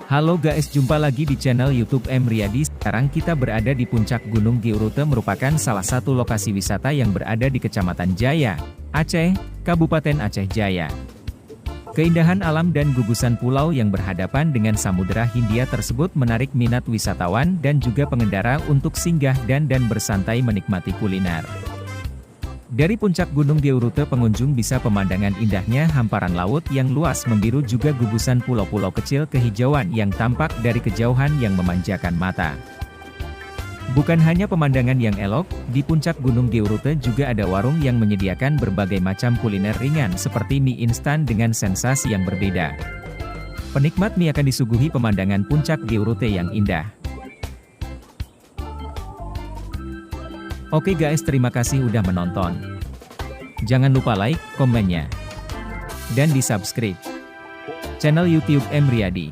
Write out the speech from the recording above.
Halo guys, jumpa lagi di channel YouTube M Riyadi. Sekarang kita berada di puncak Gunung Georute, merupakan salah satu lokasi wisata yang berada di Kecamatan Jaya, Aceh, Kabupaten Aceh Jaya. Keindahan alam dan gugusan pulau yang berhadapan dengan Samudera Hindia tersebut menarik minat wisatawan dan juga pengendara untuk singgah dan bersantai menikmati kuliner. Dari puncak Gunung Georute, pengunjung bisa pemandangan indahnya hamparan laut yang luas membiru, juga gugusan pulau-pulau kecil kehijauan yang tampak dari kejauhan yang memanjakan mata. Bukan hanya pemandangan yang elok, di puncak Gunung Georute juga ada warung yang menyediakan berbagai macam kuliner ringan seperti mie instan dengan sensasi yang berbeda. Penikmat mie akan disuguhi pemandangan puncak Georute yang indah. Oke guys, terima kasih udah menonton. Jangan lupa like, komennya, dan di subscribe channel YouTube M Riyadi.